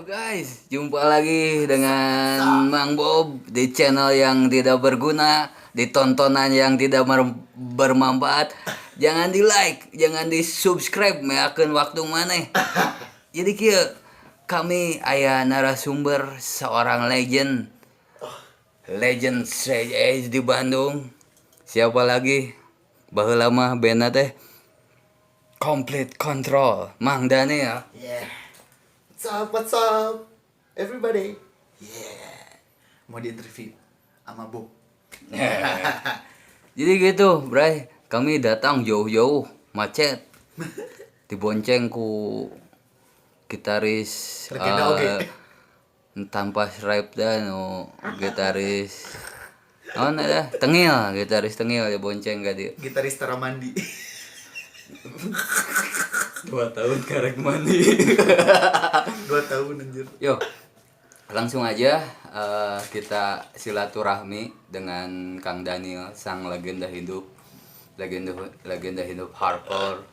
Guys, jumpa lagi dengan Mang Bob di channel yang tidak berguna, di tontonan yang tidak bermanfaat. Jangan di like, jangan di subscribe, meakeun waktu maneh. Jadi kieu kami aya narasumber seorang legend, legend straight edge di Bandung. Siapa lagi? Baheula mah bena teh Complete Control, Mang Daniel. Yeah. What's up, everybody? Yeah. Mau diinterview sama Bob. Jadi gitu, Bray. Kami datang jauh-jauh, macet. Dibonceng ku gitaris Legenda oge. tanpa stripe dan gitaris dah tengil, gitaris tengil dibonceng ka dieu. Gitaris Taramandi. 2 tahun karek mandi. 2 tahun anjir. Yo, langsung aja kita silaturahmi dengan Kang Daniel, sang legenda hidup, legenda hidup hardcore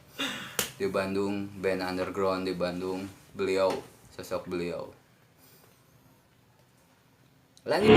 di Bandung, band underground di Bandung. Beliau, sosok beliau. Lanjut.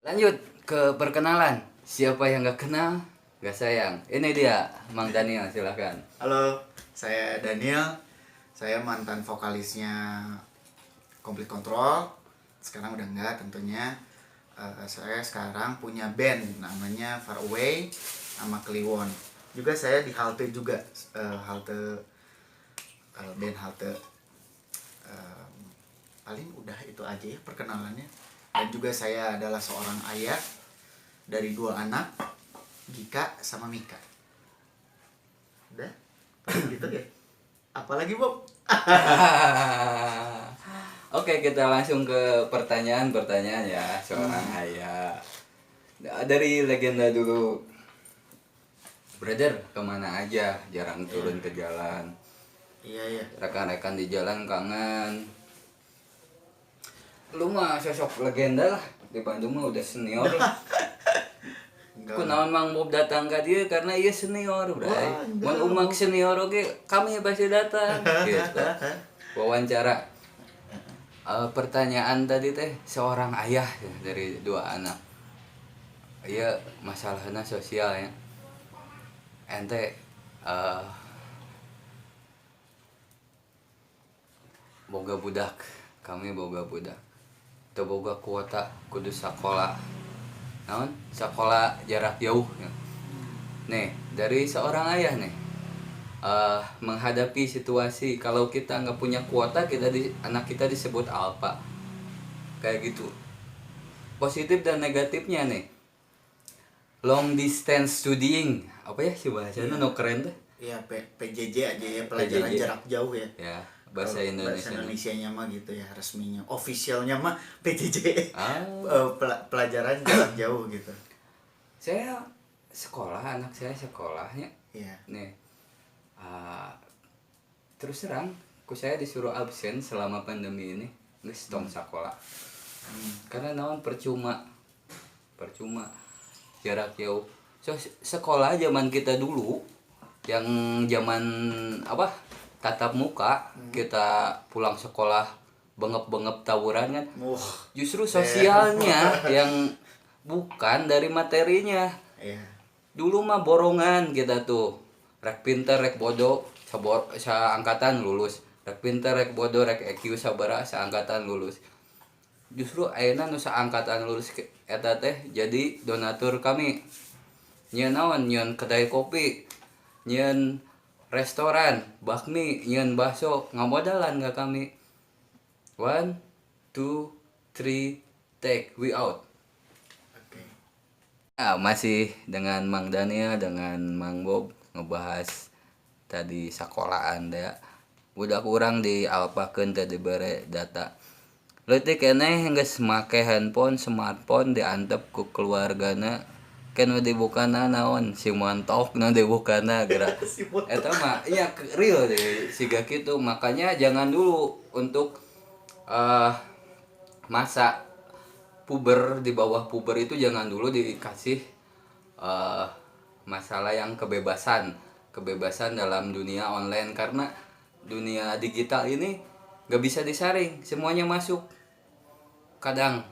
Lanjut ke perkenalan. Siapa yang gak kenal, gak sayang. Ini dia, Mang Daniel, silahkan. Halo, saya Daniel. Saya mantan vokalisnya Complete Control. Sekarang udah enggak tentunya. Saya sekarang punya band namanya Far Away sama Kliwon. Juga saya di Halte juga, band Halte. Paling udah itu aja ya perkenalannya. Dan juga saya adalah seorang ayah dari 2 anak, Gika sama Mika. Udah, paling gitu ya. Apalagi Bob? Oke, kita langsung ke pertanyaan ya, seorang ayah. Dari legenda dulu. Brother, kemana aja? Jarang turun ke jalan. Iya. Rekan-rekan di jalan kangen. Lu mah sosok legenda lah. Di Bandung mah udah senior lah. Kunaon Mang Bob datang ke dia karena ia senior, bray. Mun umak senior oke, kami pasti datang. Gitu. Wawancara. Pertanyaan tadi teh, seorang ayah ya, dari 2 anak. Iya, masalahnya sosial ya. Ente boga budak, kami boga budak. Teu boga kuota kudu sakola. naon sekolah jarak jauh ya. Nih dari seorang ayah nih menghadapi situasi kalau kita nggak punya kuota anak kita disebut apa kayak gitu, positif dan negatifnya nih. Long distance studying apa ya sih bahasanya no keren tuh Iya, PJJ aja ya, pelajaran PJJ jarak jauh ya. ya bahasa Kalau Indonesia. bahasa Indonesianya mah gitu ya, resminya officialnya mah PJJ. Ah. Pelajaran jarak jauh gitu. Saya sekolah, anak saya sekolahnya Iya. nih terus terang ku saya disuruh absen selama pandemi ini geus tong sekolah. Karena naon percuma jarak jauh. So sekolah zaman kita dulu yang zaman apa tatap muka, kita pulang sekolah bengep-bengep tawuran kan. Justru sosialnya yang bukan dari materinya. Iya. Dulu mah borongan kita tuh. Rek pinter rek bodoh seangkatan lulus. Rek pinter rek bodoh rek EQ sabaraha seangkatan lulus. Justru ayeuna nu saangkatan lulus eta teh jadi donatur kami. Nyeun naon? Nyeun kedai kopi, nyeun restoran, bakmi, nyeun bakso, ngamodalan ka kami. 1 2 3 take we out. Oke. Masih dengan Mang Daniel dengan Mang Bob ngebahas tadi sekolah Anda. Udah kurang di alpakeun tadi bare data. Leutik keneh geus make handphone smartphone diantep ku keluargana kan dibukana naon si montok nu dibukana geura. Eta mah iya real deh siga kitu, makanya jangan dulu untuk masa puber, di bawah puber itu jangan dulu dikasih masalah yang kebebasan dalam dunia online, karena dunia digital ini gak bisa disaring, semuanya masuk. Kadang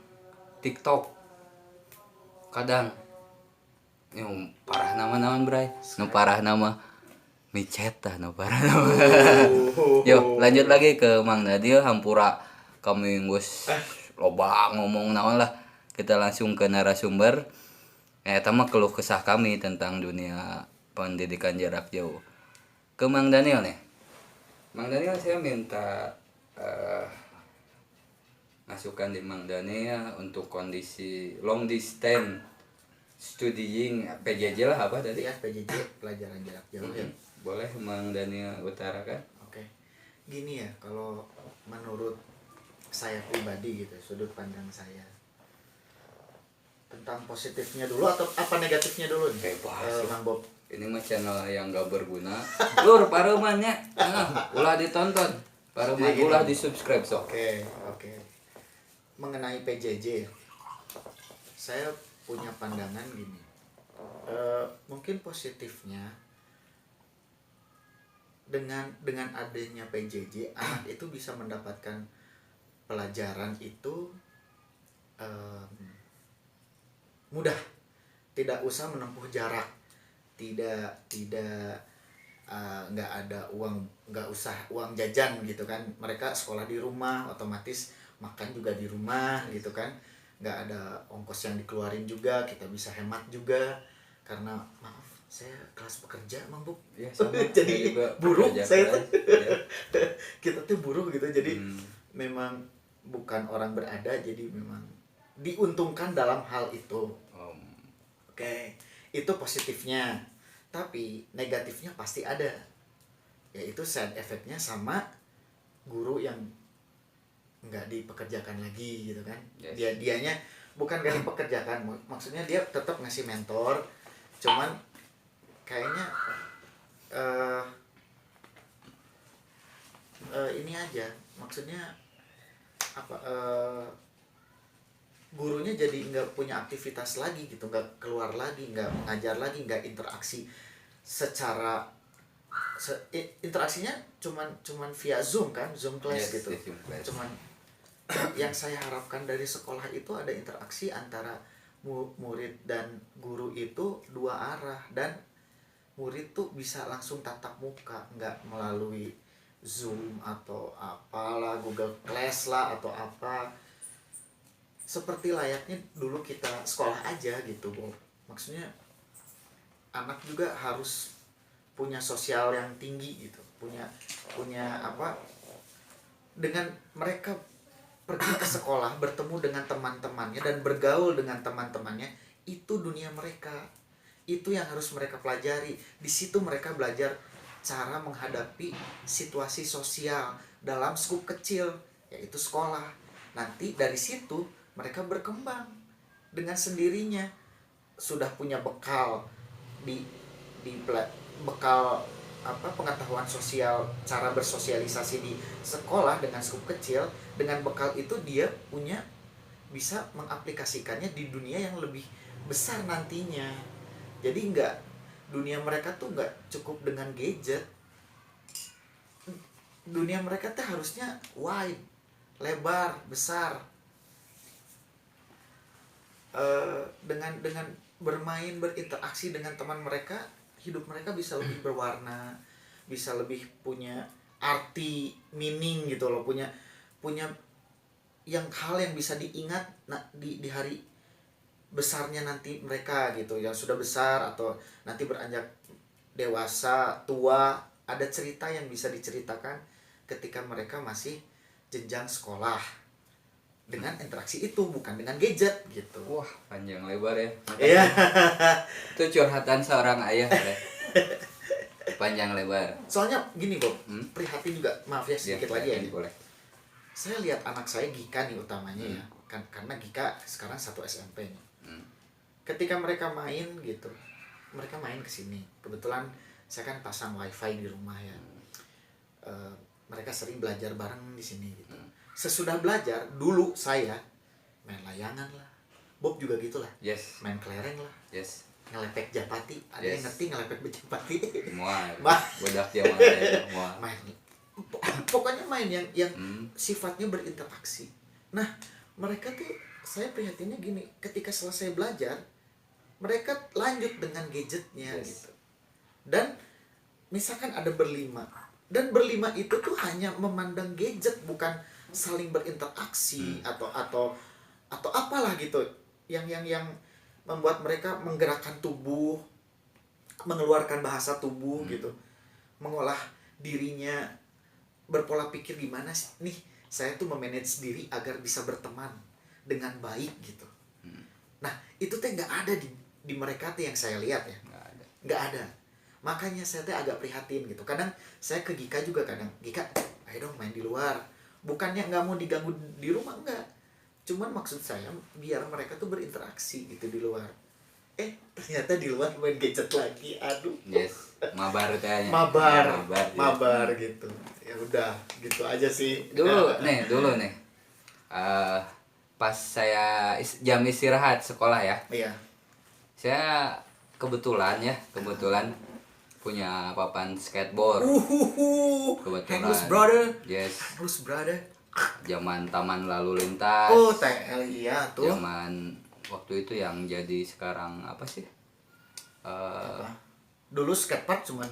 TikTok, kadang parah nama bray, parah nama micet tah parah nama. Yo lanjut lagi ke Mang Nadio, hampura kami geus loba ngomong naon lah, kita langsung ke narasumber. Eta mah keluh kesah kami tentang dunia pendidikan jarak jauh. Ke Mang Daniel nih. Mang Daniel, saya minta masukan di Mang Daniel untuk kondisi long distance studying PJJ lah apa tadi? Ya, PJJ pelajaran jarak jauh ya. Boleh Mang Daniel utarakan? Oke. Gini ya, kalau menurut saya pribadi gitu, sudut pandang saya. Tentang positifnya dulu atau apa negatifnya dulu nih? Bebas. Mang Bob. Ini mah channel yang gak berguna. Lur paremannya. Ulah ditonton. Pareman ulah di-subscribe sok. Oke. Mengenai PJJ, saya punya pandangan gini. Mungkin positifnya dengan adanya PJJ, anak itu bisa mendapatkan pelajaran itu mudah, tidak usah menempuh jarak, tidak nggak ada uang, nggak usah uang jajan gitu kan. Mereka sekolah di rumah, otomatis makan juga di rumah gitu kan, nggak ada ongkos yang dikeluarin juga, kita bisa hemat juga. Karena maaf, saya kelas pekerja Mang Bu Ya, sama. jadi buruh saya tuh ya. kita tuh buruh gitu, jadi memang bukan orang berada, jadi memang diuntungkan dalam hal itu. Oke, itu positifnya. Tapi negatifnya pasti ada, yaitu side effect-nya sama guru yang nggak dipekerjakan lagi gitu kan. Yes. Dianya bukan gak dipekerjakan, maksudnya dia tetap ngasih mentor, cuman kayaknya ini aja, maksudnya apa, gurunya jadi nggak punya aktivitas lagi gitu, nggak keluar lagi, nggak ngajar lagi, nggak interaksi secara interaksinya cuman via Zoom kan, Zoom class gitu. Cuman yang saya harapkan dari sekolah itu ada interaksi antara murid dan guru itu dua arah, dan murid tuh bisa langsung tatap muka, nggak melalui Zoom atau apalah, Google Class lah atau apa. seperti layaknya dulu kita sekolah aja gitu, Bob. Maksudnya anak juga harus punya sosial yang tinggi gitu, punya apa, dengan mereka pergi ke sekolah, bertemu dengan teman-temannya dan bergaul dengan teman-temannya, itu dunia mereka. Itu yang harus mereka pelajari. Di situ mereka belajar cara menghadapi situasi sosial dalam skup kecil, yaitu sekolah. Nanti dari situ mereka berkembang dengan sendirinya, sudah punya bekal bekal apa, pengetahuan sosial, cara bersosialisasi di sekolah dengan skup kecil. Dengan bekal itu dia punya, bisa mengaplikasikannya di dunia yang lebih besar nantinya. Jadi dunia mereka tuh nggak cukup dengan gadget. Dunia mereka tuh harusnya wide, lebar, besar. Dengan bermain, berinteraksi dengan teman mereka, hidup mereka bisa lebih berwarna, bisa lebih punya arti, meaning gitu loh, punya hal yang bisa diingat di hari besarnya nanti mereka gitu, yang sudah besar atau nanti beranjak dewasa, tua. Ada cerita yang bisa diceritakan ketika mereka masih jenjang sekolah, dengan interaksi itu, bukan dengan gadget gitu. Wah, panjang lebar ya. Iya. Itu curhatan seorang ayah deh. Panjang lebar. Soalnya gini, Bob, prihatin juga, maaf ya sedikit lagi ya. Boleh. Saya lihat anak saya Gika nih utamanya ya, kan karena Gika sekarang 1 SMP nih. Ketika mereka main gitu, mereka main ke sini. Kebetulan saya kan pasang wifi di rumah ya. Mereka sering belajar bareng di sini gitu. Sesudah belajar, dulu saya main layangan lah. Bob juga gitulah. Yes. Main kelereng lah. Yes. Ngelepek japati. Ada yang ngerti ngelepek japati? Semua. Bah. Budak zaman saya semua. Main. Pokoknya main yang sifatnya berinteraksi. Nah, mereka tuh, saya prihatinnya gini, ketika selesai belajar, mereka lanjut dengan gadgetnya gitu. Dan misalkan ada berlima, dan berlima itu tuh hanya memandang gadget, bukan saling berinteraksi atau apalah gitu, yang membuat mereka menggerakkan tubuh, mengeluarkan bahasa tubuh gitu, mengolah dirinya, berpola pikir gimana sih nih saya tuh memanage diri agar bisa berteman dengan baik gitu. Nah, itu teh nggak ada di mereka tuh yang saya lihat ya. Nggak ada. Makanya saya tuh agak prihatin gitu. Kadang saya ke Gika juga, kadang, Gika, ayo dong main di luar. Bukannya nggak mau diganggu di rumah, enggak. Cuman maksud saya biar mereka tuh berinteraksi gitu di luar. Ternyata di luar main gadget lagi. Aduh. Yes. Mabar kayaknya. Mabar gitu. Ya udah, gitu aja sih. Dulu nih. Pas saya jam istirahat sekolah ya. Iya. Saya kebetulan punya papan skateboard. Kebetulan. Hangus brother. Yes. Hangus brother. Zaman taman lalu lintas. Oh, TL iya tuh. Zaman waktu itu yang jadi sekarang apa sih? Dulu skatepark cuman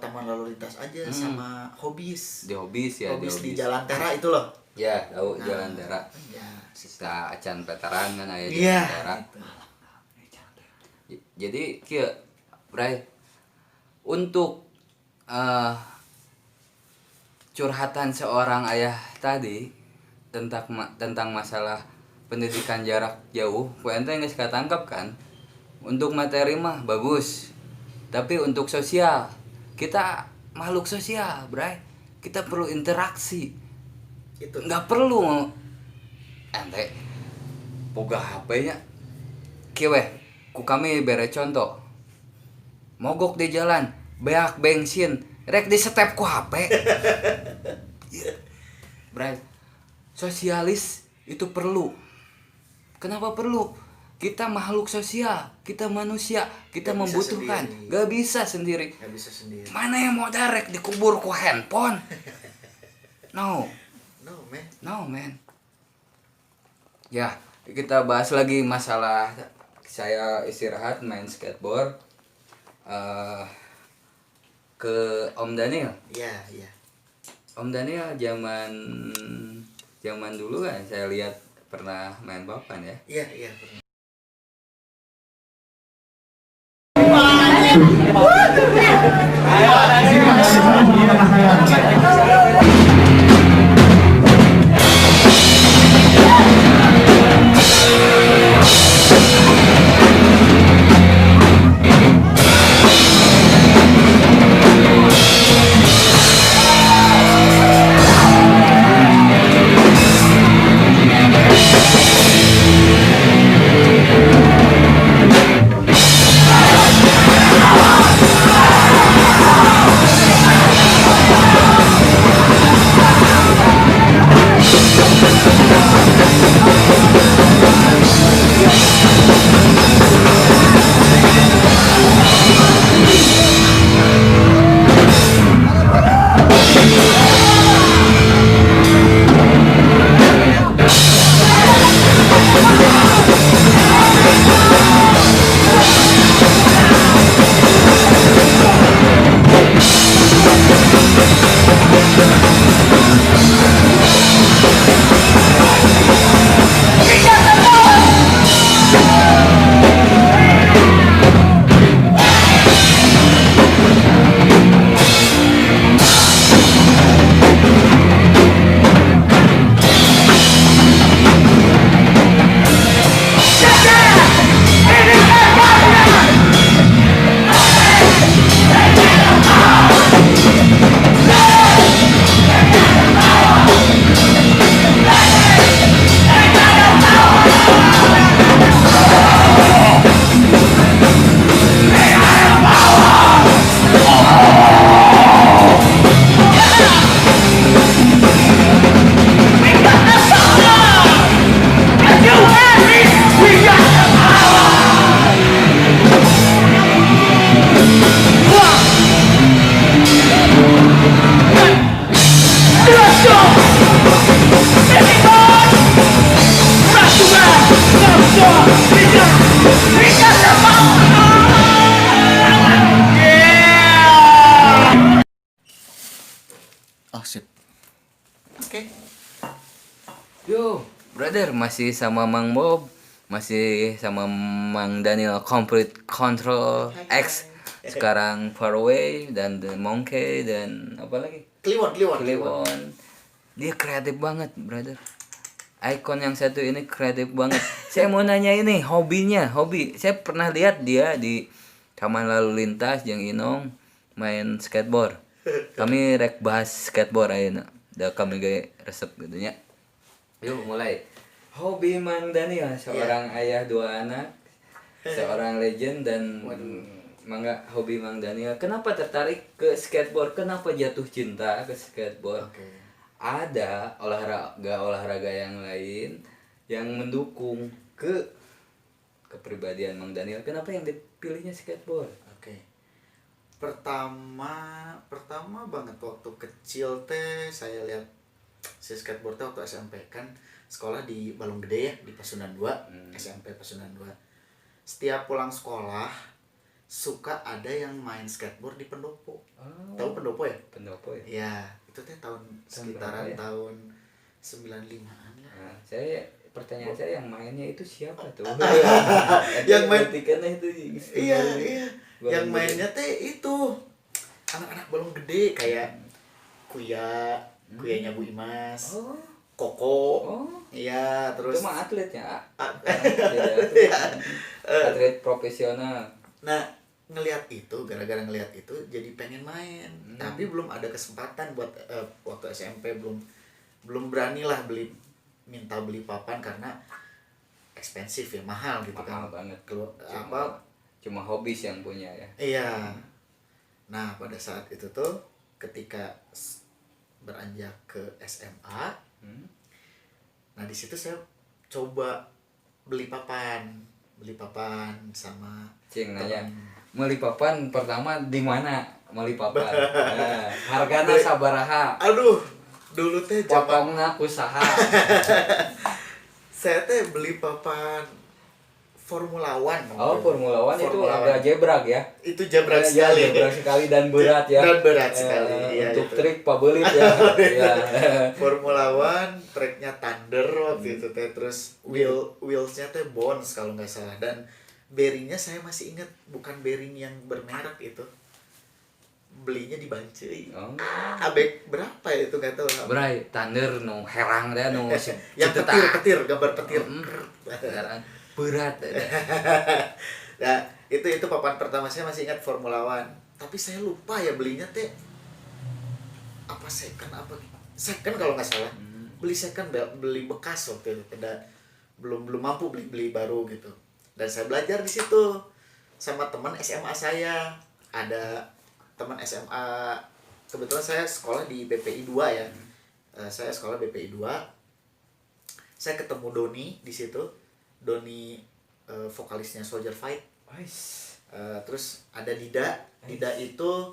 taman lalu lintas aja sama Hobbies. Di Hobbies ya, Hobbies di Jalan Tera itu loh. Ya, tahu Jalan Tera. Ya, Kita acan veteran kan aya iya. Jalan Tera. Jadi kieu, Bray, untuk curhatan seorang ayah tadi tentang masalah pendidikan jarak jauh, poin teh geus katangkep kan. Untuk materi mah bagus. Tapi untuk sosial, kita makhluk sosial, Bray. Kita perlu interaksi. Itu Nggak perlu ente boga HP-nya. Kieu ku kami bere contoh. Mogok di jalan, beak bensin, rek di step ku HP. Bray, sosialis itu perlu. Kenapa perlu? Kita makhluk sosial, kita manusia, kita Gak bisa membutuhkan. sendiri. Gak bisa sendiri. nggak bisa sendiri. Mana yang mau direct dikubur ku handphone? No, No man. Ya, kita bahas lagi masalah saya istirahat main skateboard. Ke Om Daniel. Iya. Om Daniel zaman dulu kan saya lihat pernah main papan ya? Iya, iya. Pernah. Oh, sip. Oke. Yo, brother, masih sama Mang Bob, masih sama Mang Daniel Complete Control X. Sekarang Far Away dan The Monkey dan apa lagi? Kliwon. Kliwon. Dia kreatif banget, brother. Icon yang satu ini kreatif banget. Saya mau nanya ini hobi. Saya pernah lihat dia di Taman Lalu Lintas yang Inong main skateboard. Kami rek bahas skateboard ayeuna. Da kami ge resep gitu nya. Yuk mulai. Hobi Mang Daniel, seorang ayah dua anak, seorang legend dan mangga hobi Mang Daniel. Kenapa tertarik ke skateboard? Kenapa jatuh cinta ke skateboard? Oke. Ada olahraga yang lain yang mendukung kepribadian Mang Daniel. Kenapa yang dipilihnya skateboard? Oke. Pertama banget waktu kecil teh saya lihat si skateboard teh waktu SMP kan sekolah di Balong Gede ya, di Pasundan 2, SMP Pasundan 2. Setiap pulang sekolah suka ada yang main skateboard di pendopo. Oh. Tahu pendopo ya? Pendopo ya. Ya, itu teh sekitaran berapa ya? tahun 95-an lah. Nah, pertanyaan saya yang mainnya itu siapa tuh? Yang main tikannya itu. Iya. Balong Yang Gede. mainnya teh itu anak-anak Balong Gede kayak Kuyanya Bu Imas, Oh. Koko. Oh. Iya, terus Itu mah atletnya. Iya. Atlet profesional. Nah, gara-gara ngelihat itu jadi pengen main. Tapi belum ada kesempatan buat waktu SMP belum beranilah minta beli papan karena ekspensif ya, mahal gitu Mahal kan. banget. Cuma hobis yang punya ya. iya. Nah, pada saat itu tuh ketika beranjak ke SMA, nah di situ saya coba beli papan sama Cing nanya, temen. meuli papan pertama di mana? Meuli papan. Nah, hargana sabaraha? Aduh, dulu teh zaman Potongna kusaha? saya teh beli papan Formula One. Oh, Formula One itu Formula agak One. jebrag ya. Itu jebrak Ya, sekali. jebrag sekali dan berat ya. Dan berat sekali. Iya, Untuk itu. trik pabelit ya. Iya. Formula One, tracknya Thunder waktu itu teh, terus wheelsnya teh Bones kalau nggak salah, dan bearingnya saya masih ingat bukan bearing yang bermerek itu, belinya di Bancai. Oh. Abek berapa ya itu nggak tahu. Bray, Thunder nu herang deh nu Yang petir, gambar petir. Berat. Nah, itu papan pertama saya masih ingat Formula One. Tapi saya lupa ya belinya teh apa second kalau nggak salah. Beli second, beli bekas waktu itu. Belum mampu beli baru gitu. Dan saya belajar di situ sama teman SMA saya. Ada teman SMA, kebetulan saya sekolah di BPI 2 ya. Saya sekolah BPI 2. Saya ketemu Doni di situ. Doni vokalisnya Soldier Fight. Terus ada Dida. Dida itu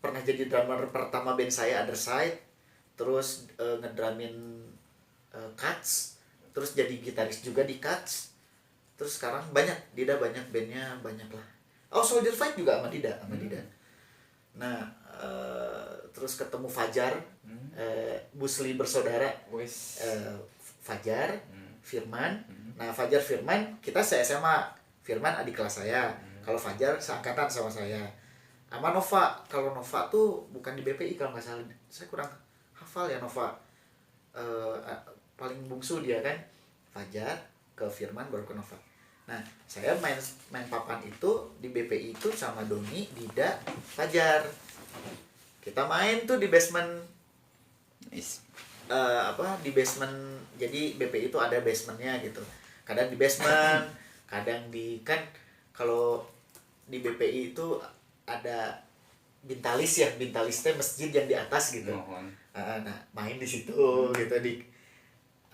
pernah jadi drummer pertama band saya, Other Side. Terus ngedramin Cuts. Terus jadi gitaris juga di Cuts. Terus sekarang Dida banyak bandnya, banyak lah. Oh, Soldier Fight juga sama Dida. Nah, terus ketemu Fajar, Busli bersaudara, Fajar, Firman. Nah, Fajar Firman kita se-SMA. Firman adik kelas saya. Kalau Fajar seangkatan sama saya. Sama Nova. Kalau Nova tuh bukan di BPI kalau nggak salah. Saya kurang hafal ya Nova. Paling bungsu dia kan. Fajar ke Firman baru ke Nova. Nah, saya main papan itu di BPI itu sama Doni, Dida, Fajar. Kita main tuh di basement. Di basement. Jadi BPI itu ada basementnya gitu. Kadang di basement, kadang di kan kalau di BPI itu ada Bintalis ya, Bintalis teh masjid yang di atas gitu. Nah, main di situ gitu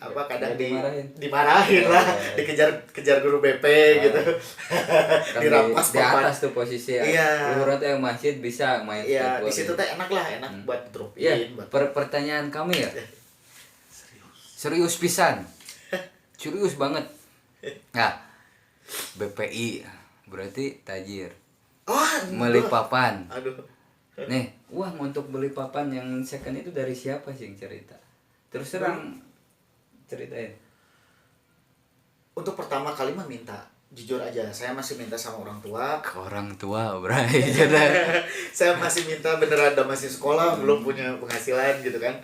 kadang dimarahin lah, dikejar guru BP gitu. di Dirampas papan. atas tuh posisi ya. Iya. Luhuran teh masjid bisa main Iya, skateboard. di situ teh enak buat drop in. Iya, buat pertanyaan kami ya. Serius pisan. Serius banget. Nah, BPI berarti tajir. Beli papan. Aduh. Nih, uang untuk beli papan yang second itu dari siapa sih yang cerita? Terus terang ceritain. Untuk pertama kali mah minta, jujur aja, saya masih minta sama orang tua. Ke orang tua, Bray. Saya masih minta beneran, udah masih sekolah, belum punya penghasilan gitu kan.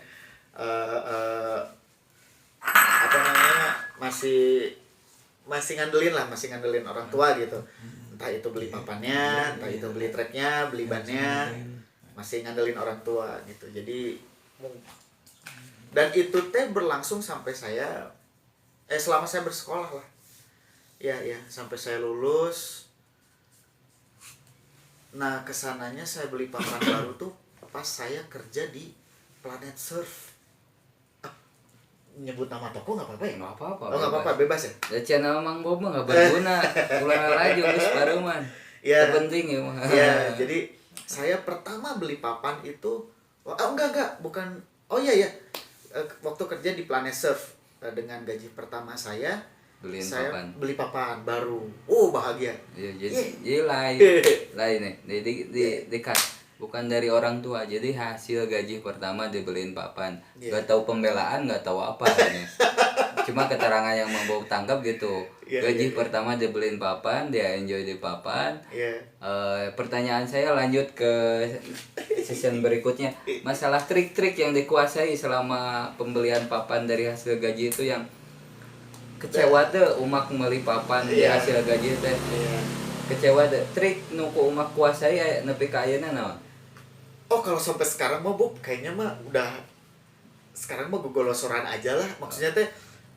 Masih ngandelin orang tua gitu. Entah itu beli papannya, entah itu beli tracknya, beli bannya, masih ngandelin orang tua gitu. Jadi dan itu teh berlangsung sampai selama saya bersekolah lah. Ya, sampai saya lulus. Nah, kesananya saya beli papan baru tuh pas saya kerja di Planet Surf. Nyebut nama toko nggak apa-apa ya? Nggak apa-apa. Oh, nggak apa-apa, bebas ya? Ya channel Mang Bob mah nggak berguna. Ulang lagi geus paruman. Ya. Penting ya mah. Ya, jadi saya pertama beli papan itu enggak, bukan. Oh iya. Waktu kerja di Planet Surf dengan gaji pertama saya beli papan baru. Oh, bahagia. Iya, jadi lain nih. Di cut. Bukan dari orang tua, jadi hasil gaji pertama dibeliin papan. Gak tahu pembelaan, gak tahu apa ini. Cuma keterangan yang mau tangkap gitu. Gaji pertama dibeliin papan, dia enjoy di papan. Pertanyaan saya lanjut ke season berikutnya. Masalah trik-trik yang dikuasai selama pembelian papan dari hasil gaji itu yang kecewa tuh umak beli papan di hasil gaji teh. Kecewa tuh trik nuku umak kuasai nepi ka ayeuna naon? Oh, kalau sampai sekarang mah Bob kayaknya mah udah sekarang mah gogolosoran aja lah. Maksudnya teh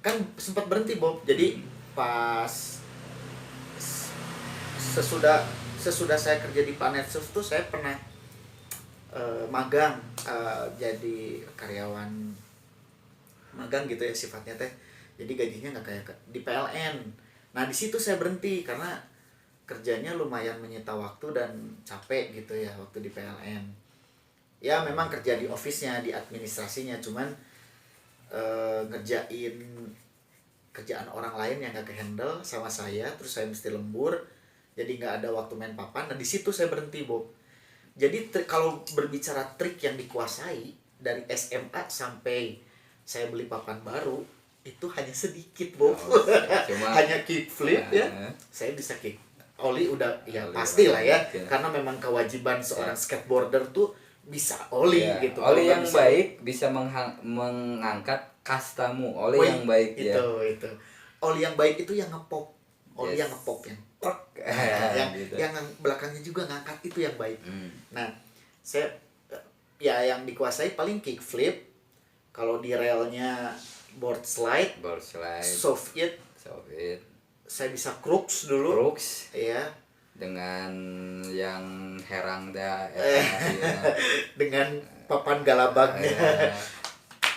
kan sempat berhenti Bob. Jadi pas sesudah saya kerja di Planet Surf tuh saya pernah magang, jadi karyawan magang gitu ya sifatnya teh. Jadi gajinya nggak kayak di PLN. Nah, di situ saya berhenti karena kerjanya lumayan menyita waktu dan capek gitu ya waktu di PLN. Ya memang kerja di office-nya, di administrasinya, cuman ngerjain kerjaan orang lain yang gak ke-handle sama saya, terus saya mesti lembur, jadi nggak ada waktu main papan. Nah di situ saya berhenti, Bob. Jadi kalau berbicara trik yang dikuasai dari SMA sampai saya beli papan baru, itu hanya sedikit, Bob. Hanya kickflip ya. Saya bisa kick oli udah ya pasti lah ya, karena memang kewajiban seorang skateboarder tuh bisa oli gitu. Oli yang baik bisa mengangkat kastamu. Oli yang baik itu, ya. Itu. Oli yang baik itu yang ngepop. Oli yang ngepop yang yang gitu. yang belakangnya juga ngangkat, itu yang baik. Nah, saya ya yang dikuasai paling kickflip. Kalau di railnya board slide, soft it. Saya bisa crooks dulu. Ya. Dengan yang herang dah dengan papan galabagnya.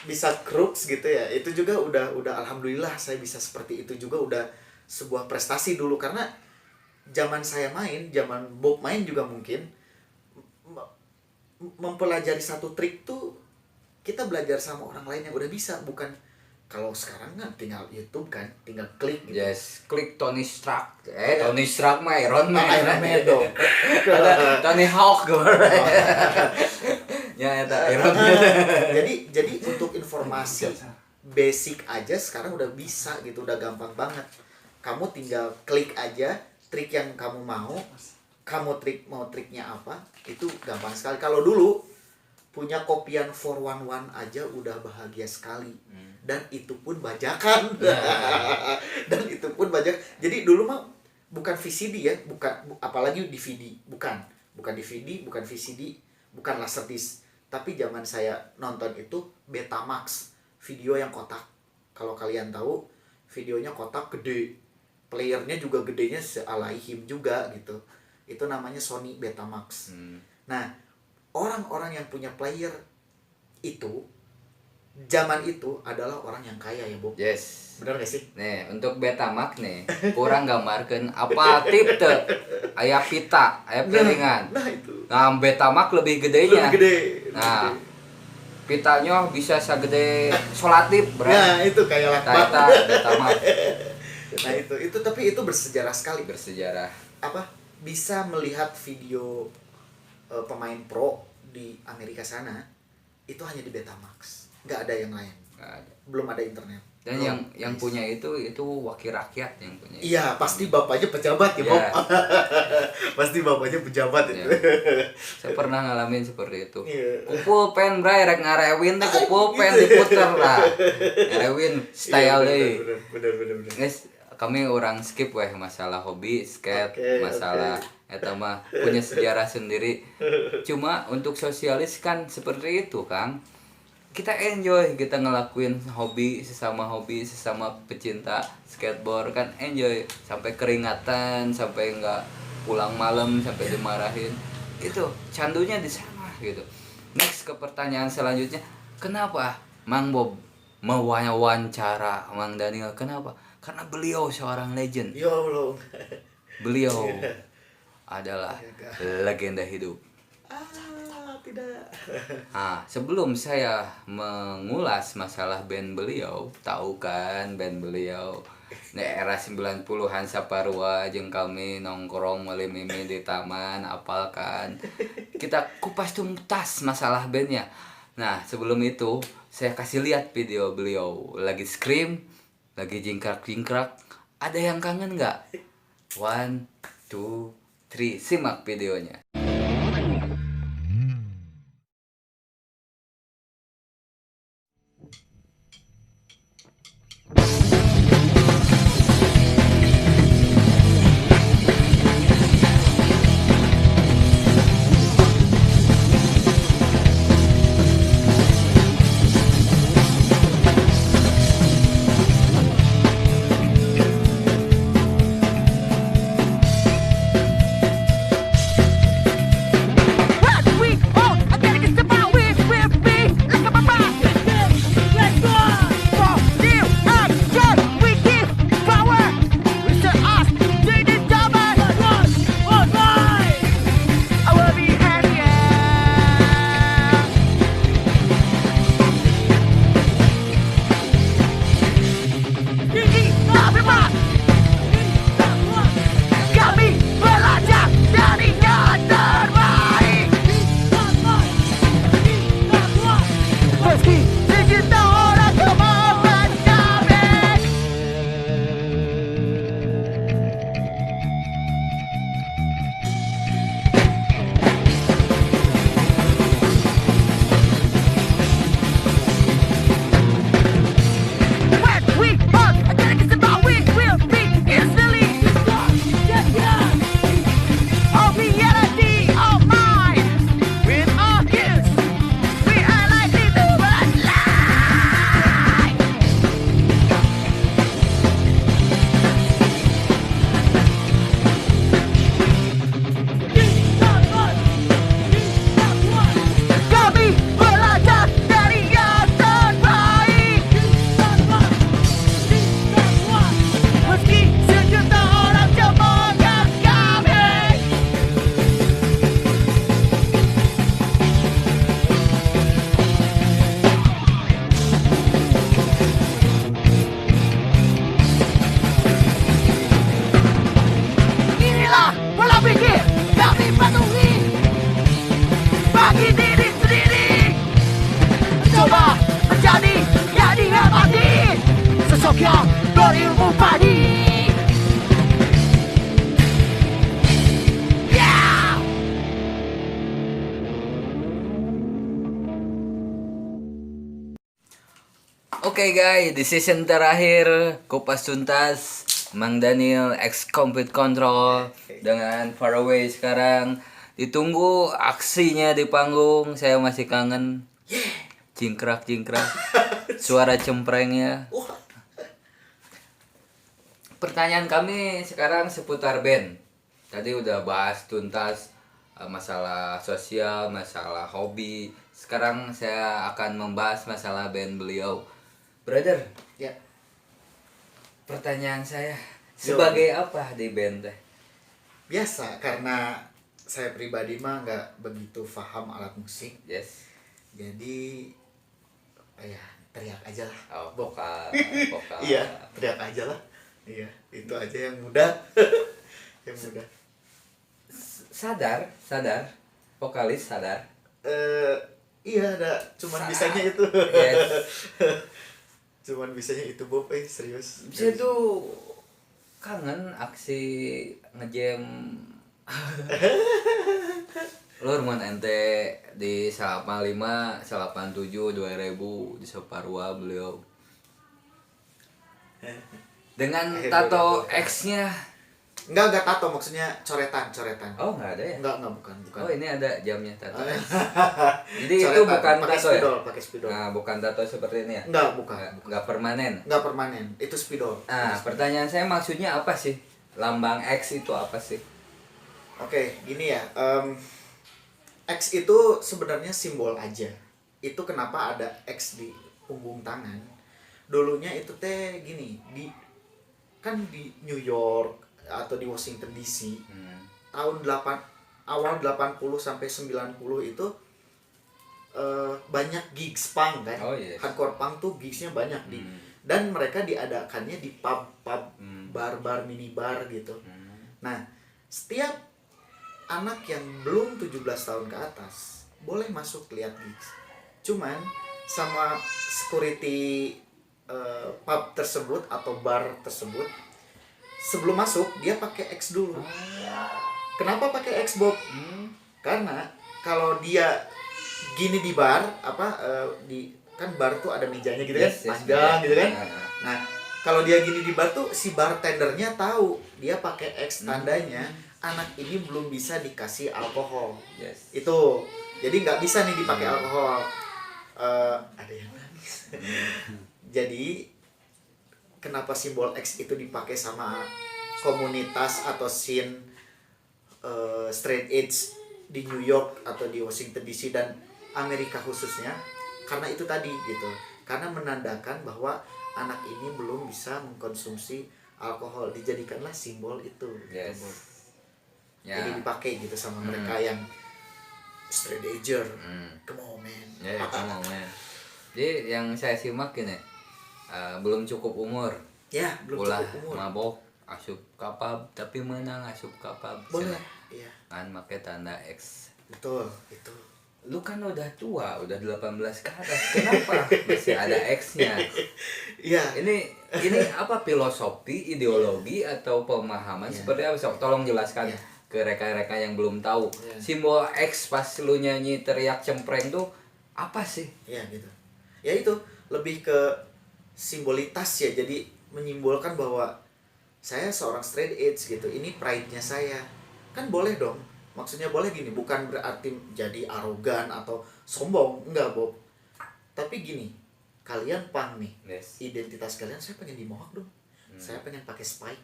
Bisa crooks gitu ya. Itu juga udah alhamdulillah saya bisa seperti itu juga, udah sebuah prestasi dulu. Karena zaman saya main, zaman Bob main juga mungkin mempelajari satu trik tuh kita belajar sama orang lain yang udah bisa, bukan kalau sekarang kan tinggal YouTube kan, tinggal klik gitu. Yes, klik Tony Stark. Tony Stark mah Iron Man. Iron Man dong. Tony Hawk ya itu Iron Man. Jadi untuk informasi basic aja sekarang udah bisa gitu, udah gampang banget. Kamu tinggal klik aja trik yang kamu mau. Kamu mau triknya apa? Itu gampang sekali. Kalau dulu punya kopian 411 aja udah bahagia sekali. Dan itu pun bajakan. Dan itu pun bajak. Jadi dulu mah bukan VCD ya, apalagi DVD, bukan DVD, bukan VCD, bukan Laserdisc. Tapi zaman saya nonton itu Betamax, video yang kotak. Kalau kalian tahu, videonya kotak gede. Playernya juga gedenya sealaihim juga gitu. Itu namanya Sony Betamax. Nah, orang-orang yang punya player itu zaman itu adalah orang yang kaya ya, Bob. Yes. Benar gak sih? Nih, untuk Betamax nih, kurang gambarkan apa tip teh. Aya pita, aya piringan. Nah, itu. Nah, Betamax lebih gedenya. Lebih gede. Nah, pitanya bisa segede solatip, bro. Nah, itu kayak lakbat. Betamax. Nah, itu tapi itu bersejarah sekali. Bersejarah. Apa? Bisa melihat video pemain pro di Amerika sana itu hanya di Betamax, nggak ada yang lain. Belum ada internet. Dan yang punya itu wakil rakyat yang punya. Iya, pasti bapaknya pejabat ya, Bob. Pasti bapaknya pejabat itu. Saya pernah ngalamin seperti itu. Kumpul pen bray rek ngarewin teh kumpul pen diputer lah. Ngarewin style deui. Bener. Guys, kami orang skip weh masalah hobi skate, masalah eta mah punya sejarah sendiri. Cuma untuk sosialis kan seperti itu, Kang. Kita enjoy, kita ngelakuin hobi sesama pecinta skateboard kan enjoy, sampai keringatan, sampai nggak pulang malam, sampai dimarahin. Itu candunya di sana gitu. Next ke pertanyaan selanjutnya, kenapa Mang Bob mewawancara Mang Daniel? Kenapa? Karena beliau seorang legend. Ya Allah. Beliau adalah legenda hidup. Tidak. Nah, sebelum saya mengulas masalah band beliau, tahu kan band beliau di era 90-an Saparua jeung kami nongkrong meuli mimi di taman, apal kan. Kita kupas tuntas masalah bandnya. Nah, sebelum itu saya kasih lihat video beliau lagi scream, lagi jingkrak-jingkrak. Ada yang kangen nggak? 1, 2, 3, simak videonya. Meski sejuta orang kemauan kami. When we are attacked about we will be easily of reality of mind. With our gifts, we are likely to run light. Kami belajar dari yang terbaik. Meski sejuta orang semangat kami. Inilah pola pikir kami patuhi bagi diri sendiri. Coba menjadi yang dihormati, sosok yang berilmu padi. Yeah! Oke guys, di season terakhir Kupas Tuntas Mang Daniel X Complete Control dengan Faraway sekarang. Ditunggu aksinya di panggung. Saya masih kangen. Jingkrak-jingkrak. Suara cemprengnya. Pertanyaan kami sekarang seputar band. Tadi udah bahas tuntas masalah sosial, masalah hobi. Sekarang saya akan membahas masalah band beliau. Brother, Ya, pertanyaan saya sebagai apa di band teh? biasa karena saya pribadi mah nggak begitu paham alat musik. Yes. Jadi ya teriak aja lah. Oh, vokal. Iya, teriak aja lah. Iya, itu aja yang mudah. Yang mudah. Sadar. Vokalis sadar. Iya, ada cuman bisanya itu. Yes. Cuman bisanya itu Bob, serius. Saya tuh kangen aksi ngejam. Lur mun ente di 85, 87, 2000 di Separua beliau. Dengan tato X-nya. Enggak tato, maksudnya coretan. Oh, enggak ada ya? Enggak, bukan. Oh, ini ada jamnya tato. Oh, iya. Jadi itu Coretan, bukan pakai tato ya? spidol, pakai spidol. Nah, bukan tato seperti ini ya? Enggak, bukan. Enggak permanen. Enggak permanen, itu spidol. Nah, pertanyaan saya maksudnya apa sih? Lambang X itu apa sih? Oke, gini ya. X itu sebenarnya simbol aja. Itu kenapa ada X di punggung tangan. Dulunya itu teh gini, kan di New York atau di Washington DC tahun awal 80 sampai 90 itu banyak gigs punk kan. Oh, yes. Hardcore punk tuh gigsnya banyak dan mereka diadakannya di pub bar minibar gitu. Nah, setiap anak yang belum 17 tahun ke atas boleh masuk lihat gigs. Cuman sama security pub tersebut atau bar tersebut, sebelum masuk dia pakai X dulu. Kenapa pakai X, Bob? Karena kalau dia gini di bar kan bar tuh ada mejanya gitu kan, panjang gitu kan. Nah, kalau dia gini di bar tuh si bartendernya tahu dia pakai X, tandanya anak ini belum bisa dikasih alkohol. Yes. Itu. Jadi nggak bisa nih dipakai alkohol. Ada yang nangis. Jadi kenapa simbol X itu dipakai sama komunitas atau scene straight edge di New York atau di Washington DC dan Amerika khususnya, karena itu tadi gitu, karena menandakan bahwa anak ini belum bisa mengkonsumsi alkohol, dijadikanlah simbol itu. Yes. Gitu. Ya. Jadi dipakai gitu sama mereka yang straight edger. Come on man. Ya, come on man. Jadi yang saya simak gini, belum cukup umur. Ya, belum ulah cukup umur. mabok, asup kapab, tapi menang asup kapab. Boleh. Iya. Kan make tanda X. Betul, itu. lu kan udah tua, udah 18 ke atas. Kenapa masih ada X-nya? Iya. Ini apa, filosofi, ideologi atau pemahaman Iya. seperti apa? Sok, tolong jelaskan Iya. ke reka-reka yang belum tahu. Iya. Simbol X pas lu nyanyi teriak cempreng tuh apa sih? Ya gitu. Ya itu lebih ke simbolitas ya. Jadi menyimbolkan bahwa saya seorang straight edge gitu. Ini pride-nya saya. Kan boleh dong. Maksudnya boleh gini, bukan berarti jadi arogan atau sombong, enggak, Bob. Tapi gini, kalian punk nih. Yes. Identitas kalian saya pengen di mohawk dong. Saya pengen pakai spike.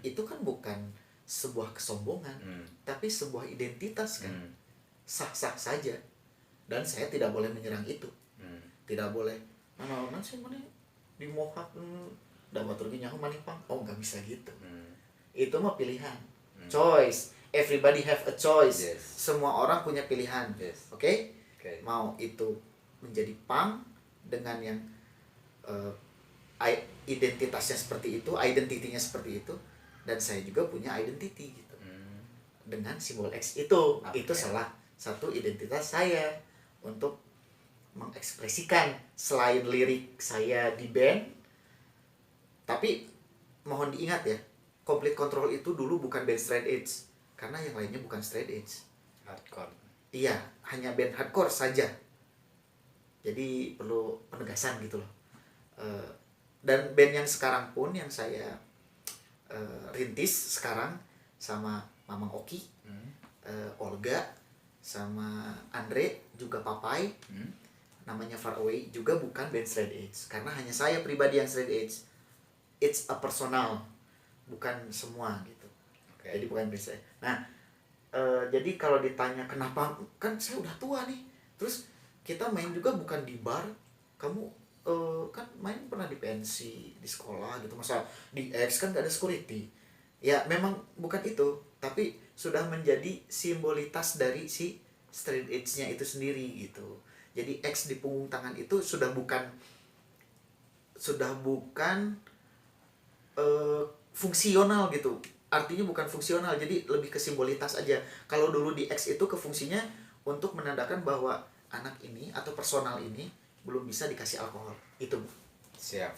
Itu kan bukan sebuah kesombongan, tapi sebuah identitas kan. Sah-sah saja. Dan saya tidak boleh menyerang itu. Tidak boleh mana sih mana di mohawk dapat rugi nyaho maneh pang. Oh, nggak bisa gitu. Itu mah pilihan. Choice. Everybody have a choice. Yes. Semua orang punya pilihan. Yes. Oke? Okay. Mau itu menjadi punk dengan yang identitasnya seperti itu, identitinya seperti itu, dan saya juga punya identity gitu. Dengan simbol X itu. Okay. Itu salah satu identitas saya untuk mengekspresikan selain lirik saya di band. Tapi mohon diingat ya, Complete Control itu dulu bukan band straight edge, karena yang lainnya bukan straight edge. Hardcore. Iya, hanya band hardcore saja. Jadi perlu penegasan gitu loh. Dan band yang sekarang pun yang saya rintis sekarang sama Mamang Oki, Olga, sama Andre, juga Papai, namanya Far Away, juga bukan band straight edge, karena hanya saya pribadi yang straight edge. It's a personal, bukan semua gitu. Okay. Jadi bukan band straight. Nah, jadi kalau ditanya kenapa, kan saya udah tua nih, terus kita main juga bukan di bar, kamu kan main pernah di pensi, di sekolah gitu, masa di X kan gak ada security. Ya memang bukan itu, tapi sudah menjadi simbolitas dari si straight edge-nya itu sendiri gitu. Jadi X di punggung tangan itu sudah bukan fungsional gitu. Artinya bukan fungsional, jadi lebih ke simbolitas aja. Kalau dulu di X itu ke fungsinya untuk menandakan bahwa anak ini atau personal ini belum bisa dikasih alkohol. Itu, Bu. Siap.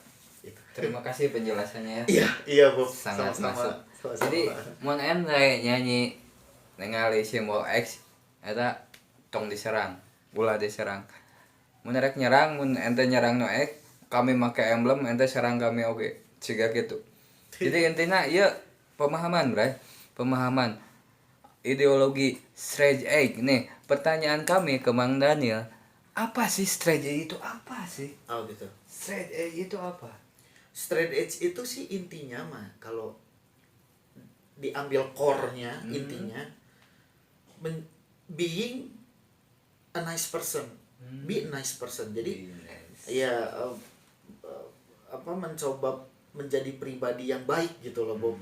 Itu. Terima kasih penjelasannya ya. Iya, Bu. Sangat Sama-sama. masuk. Sama-sama. Jadi mun ente nyanyi ningali simbol X eta tong diserang, ulah diserang. Mun rek nyerang, mun ente nyerang no X, kami make emblem, ente serang kami oge. Siga gitu. Jadi intinya ieu pemahaman, Bray. Pemahaman ideologi straight edge. Nih, pertanyaan kami ke Mang Daniel, apa sih straight edge itu apa sih? Oh gitu. Straight edge itu apa? Straight edge itu sih intinya mah kalau diambil core-nya, intinya being a nice person. Be a nice person. Jadi ya mencoba menjadi pribadi yang baik gitu loh, Bob.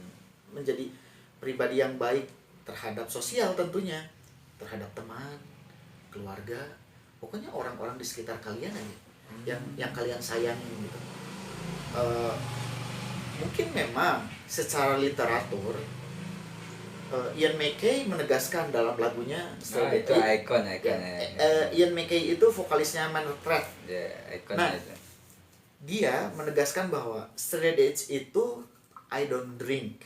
Menjadi pribadi yang baik terhadap sosial tentunya, terhadap teman, keluarga, pokoknya orang-orang di sekitar kalian aja yang kalian sayangin gitu. Mungkin memang secara literatur Ian MacKaye menegaskan dalam lagunya itu ikon ya. Ian MacKaye itu vokalisnya Manor Threat. Ya, ikon Nah, itu. dia menegaskan bahwa straight edge itu I don't drink.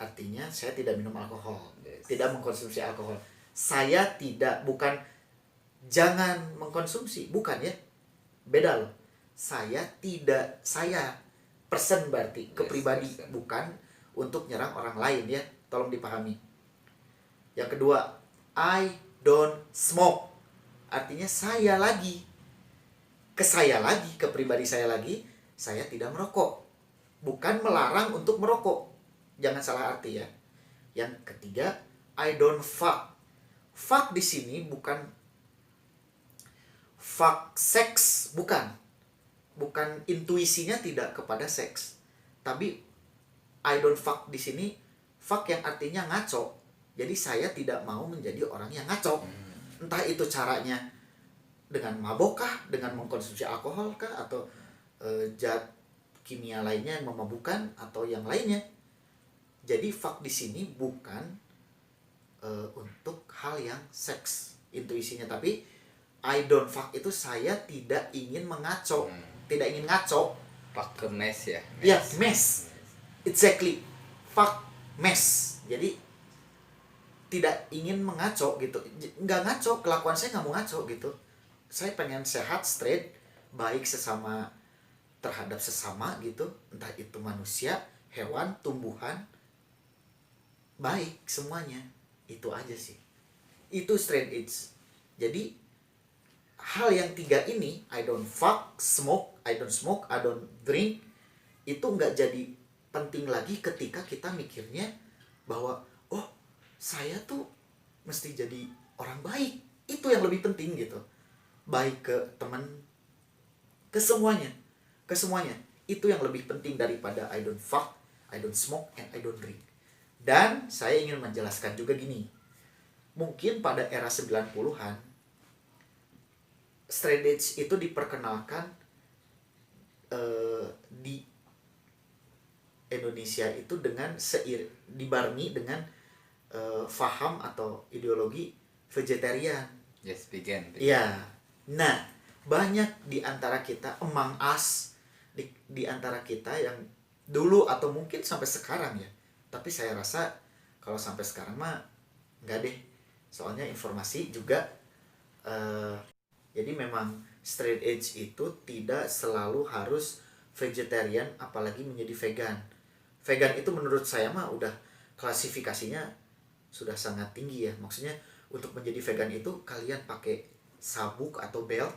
Artinya saya tidak minum alkohol, tidak mengkonsumsi alkohol. Saya tidak, bukan jangan mengkonsumsi, bukan ya. Beda loh. Saya person berarti kepribadi, person. bukan untuk nyerang orang lain ya. Tolong dipahami. Yang kedua, I don't smoke. Artinya saya lagi, ke pribadi saya lagi, saya tidak merokok. Bukan melarang untuk merokok. Jangan salah arti ya. Yang ketiga, I don't fuck. Fuck di sini bukan fuck seks, bukan. Bukan, intuisinya tidak kepada seks. Tapi I don't fuck di sini, fuck yang artinya ngaco. Jadi saya tidak mau menjadi orang yang ngaco. Entah itu caranya dengan mabokkah, dengan mengkonsumsi alkohol kah, atau zat kimia lainnya yang memabukkan atau yang lainnya. Jadi fuck di sini bukan untuk hal yang seks intuisinya, tapi I don't fuck itu saya tidak ingin mengaco, tidak ingin ngaco. Pak ke mes ya. Ya, mess. Exactly. Fuck mess. Jadi tidak ingin mengaco gitu. Nggak ngaco, kelakuan saya nggak mau ngaco gitu. Saya pengen sehat, straight, baik sesama terhadap sesama gitu. Entah itu manusia, hewan, tumbuhan, baik semuanya. Itu aja sih. Itu straight edge. Jadi hal yang 3 ini, I don't fuck, I don't smoke, I don't drink, itu nggak jadi penting lagi ketika kita mikirnya bahwa oh saya tuh mesti jadi orang baik. Itu yang lebih penting gitu. Baik ke teman, ke semuanya, itu yang lebih penting daripada I don't fuck, I don't smoke, and I don't drink. Dan saya ingin menjelaskan juga gini, mungkin pada era 90-an straight edge itu diperkenalkan di Indonesia itu dengan dibarengi dengan faham atau ideologi vegetarian. Yes, vegan. Iya. Nah, banyak di antara kita, among us, di antara kita yang dulu atau mungkin sampai sekarang ya. Tapi saya rasa kalau sampai sekarang mah enggak deh. Soalnya informasi juga jadi memang straight edge itu tidak selalu harus vegetarian, apalagi menjadi vegan. Vegan itu menurut saya mah udah klasifikasinya sudah sangat tinggi ya. Maksudnya untuk menjadi vegan itu kalian pakai sabuk atau belt,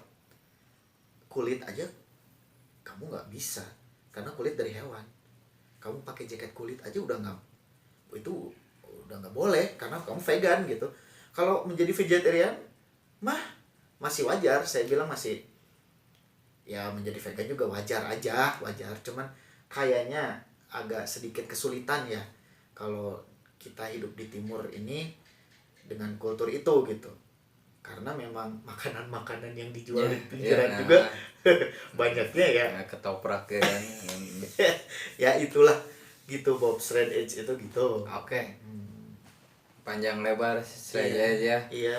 kulit aja kamu nggak bisa karena kulit dari hewan. Kamu pakai jaket kulit aja udah nggak boleh karena kamu vegan gitu. Kalau menjadi vegetarian mah masih wajar, saya bilang masih ya menjadi vegan juga wajar, cuman kayaknya agak sedikit kesulitan ya kalau kita hidup di timur ini dengan kultur itu gitu, karena memang makanan-makanan yang dijual di pinggiran juga banyaknya ya ketoprak ya kan. ya itulah gitu Bob, straight edge itu gitu. Oke. Panjang lebar straight edge ya. Iya.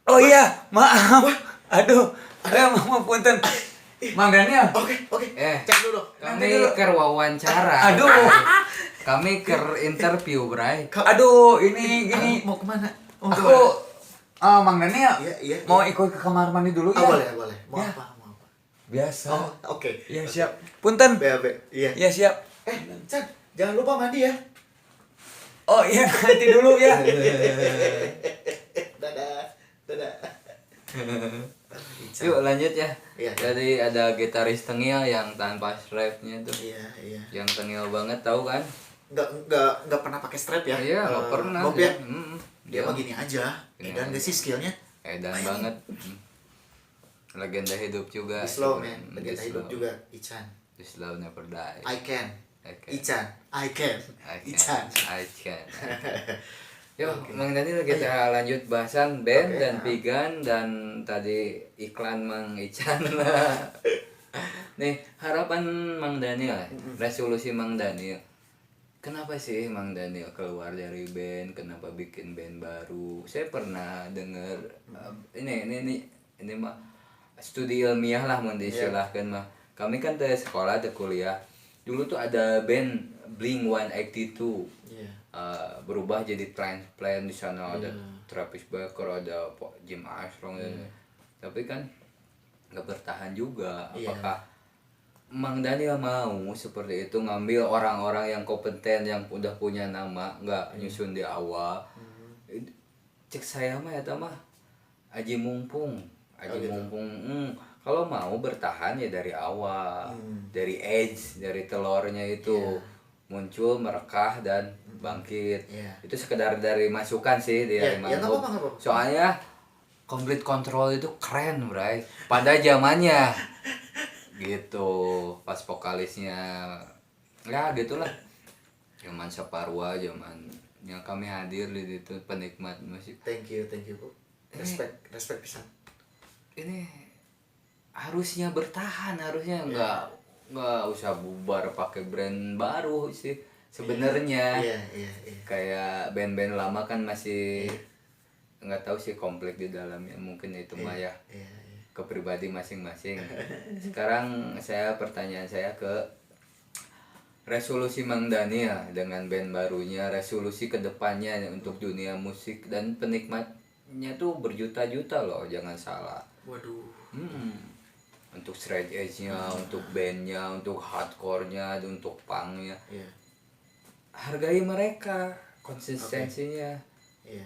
Oh iya, maaf. Aduh, maaf punten. Mang Daniel. Oke. Cek dulu. Kami ker wawancara. Aduh. Kami ker interview, Bray. Aduh, ini gini. Mau kemana? Aku Mang Daniel. Iya. Mau ikut ke kamar mandi dulu ya? Boleh. Mau Ya. apa? Biasa. Oh, oke. Iya, siap. Punten. BAB. Iya. Iya, siap. Chan, jangan lupa mandi ya. Oh iya, nanti dulu ya. Dadah. Yuk lanjut ya. Iya. Jadi ada gitaris tengil yang tanpa strapnya tuh. Iya. Yang tengil banget tahu kan? Nggak pernah pakai strap ya? Iya, nggak pernah. Bob ya? Dia Dia mah gini aja. Edan gak sih skillnya? edan banget. Legenda hidup juga. Islam ya, legenda Islam. hidup juga. Ican. Islam never die. I can. Okay. Ican. I can. Ican. I can. Yuk, Mang Daniel kita lanjut bahasan band Oke, dan ya. vegan dan tadi iklan Mang Ican. Nih, harapan Mang Daniel, resolusi Mang Daniel. Kenapa sih Mang Daniel keluar dari band? Kenapa bikin band baru? Saya pernah dengar ini mah studi ilmiah lah mau diistilahkan mah. Kami kan teh sekolah teh kuliah. Dulu tuh ada band Blink-182. Iya. Berubah jadi transplant di sana ada Travis Barker, ada Jim Armstrong tapi kan nggak bertahan juga. Iya. Apakah Mang Daniel mau seperti itu ngambil orang-orang yang kompeten yang udah punya nama nggak nyusun di awal? Cek saya mah ya mah Aji Mumpung kalau mau bertahan ya dari awal, dari edge, dari telurnya itu muncul, merekah dan bangkit. Itu sekedar dari masukan sih dari Ya, nggak Mangkuk. apa-apa. Soalnya Complete Control itu keren, Bray. Pada zamannya. Gitu. Pas vokalisnya ya gitulah. Zaman Saparua, zamannya kami hadir di situ penikmat musik. Thank you Bu. Respect pisan. Ini harusnya bertahan, harusnya nggak usah bubar pakai brand baru sih sebenarnya. Iya. Kayak band-band lama kan masih nggak tahu sih komplit di dalamnya, mungkin itu mah ya. Iya. ke pribadi masing-masing. Sekarang pertanyaan saya ke resolusi Mang Daniel dengan band barunya, resolusi kedepannya untuk dunia musik dan penikmatnya tuh berjuta-juta loh, jangan salah. Waduh. Untuk straight edge-nya, untuk bandnya, untuk hardcore-nya, untuk punk-nya. Iya. Hargai mereka, konsistensinya. Iya.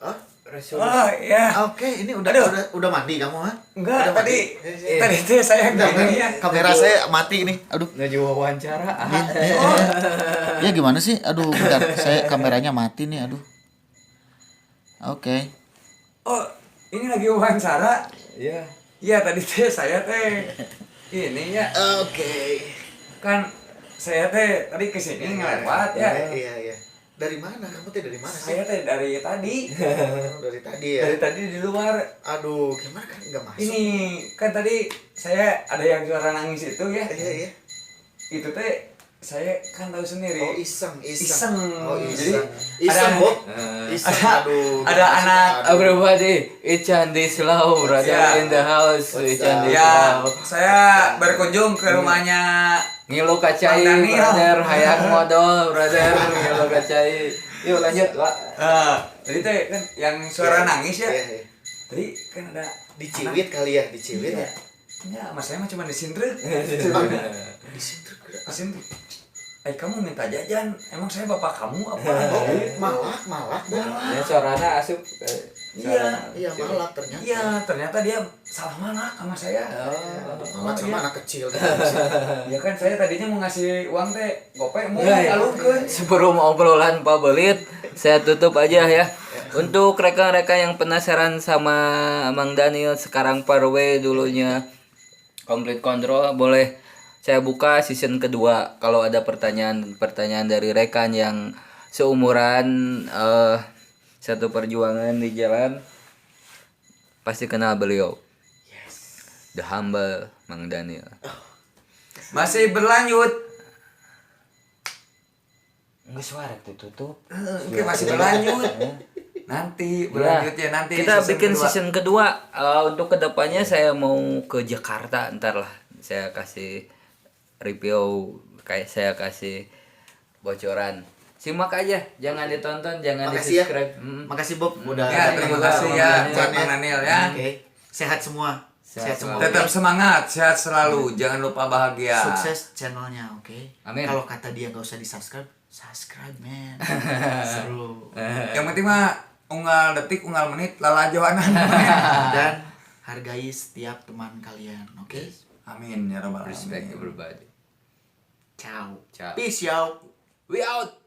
Oh, Resolusi. Oh iya. oke, ini udah Aduh. udah mandi kamu, ha? Enggak, Udah tadi mandi? tadi tuh saya gini ya. Kamera saya mati nih. Aduh. Nggak wawancara. Ya gimana sih? Aduh, bentar. Saya kameranya mati nih, aduh. Oke. Oh, ini lagi wawancara. Iya. Iya, tadi teh saya teh ini ya. Oke. Kan saya teh tadi kesini ngelewat ya. Iya. Dari mana? Kamu teh dari mana sih? Saya teh dari tadi. Dari tadi ya. Dari tadi di luar. Aduh, gimana kan nggak masuk? Ini kan tadi saya ada yang suara nangis itu ya. Iya. Itu teh saya kan tahu sendiri. Oh, iseng. Iseng. Oh, Jadi, iseng. Iseng, ada- Bob. Iseng, aduh. ada anak Everybody, Ichan di slow, brother Ya. in the house, What's Ichan di Ya, slow. saya berkunjung ke rumahnya. Ngilu kacai, Bang Daniel. brother, hayang modal, brother, ngilu kacai. Yuk lanjut, Pak. Jadi teh kan yang suara nangis ya. Iya. Tadi kan ada Diciwit kali ya, diciwit ya. Ya, mas saya mah cuma disintrek. Disintrek. Disintrek. Kamu minta jajan, emang saya bapak kamu apa? Oh, malak. Ya suarana asup. Iya, malak ternyata. Iya, ternyata dia salah malak sama saya. Malak sama iya. anak kecil. Ya kan saya tadinya mau ngasih uang teh, gopek mau Ya, ya. ngalungkeun. Sebelum obrolan Pak Belit, saya tutup aja ya. Untuk rekan-rekan yang penasaran sama Mang Daniel, sekarang Parway dulunya Complete Control, boleh saya buka season kedua. Kalau ada pertanyaan dari rekan yang seumuran satu perjuangan di jalan, pasti kenal beliau. The Humble Mang Daniel. Masih berlanjut. Nggak suara tutup. Oke, masih berlanjut. Nanti berlanjut ya nanti. Kita bikin kedua. season kedua. Untuk kedepannya saya mau ke Jakarta, ntar lah saya kasih review, kayak saya kasih bocoran. Simak aja, jangan ditonton, jangan di Makasih ya. subscribe. Makasih Bob udah. Ya, terima kasih ya buat Bang Daniel ya. Oke. Sehat semua. Sehat semua. Tetap semangat, sehat selalu, jangan lupa bahagia. Sukses channelnya, oke? Amin. Kalau kata dia nggak usah subscribe, man. Seru. Yang penting mah unggal detik, unggal menit, lalajoanan. Dan hargai setiap teman kalian, oke? Amin ya rabbal Respect alamin. everybody. Ciao. Ciao. Peace out. We out.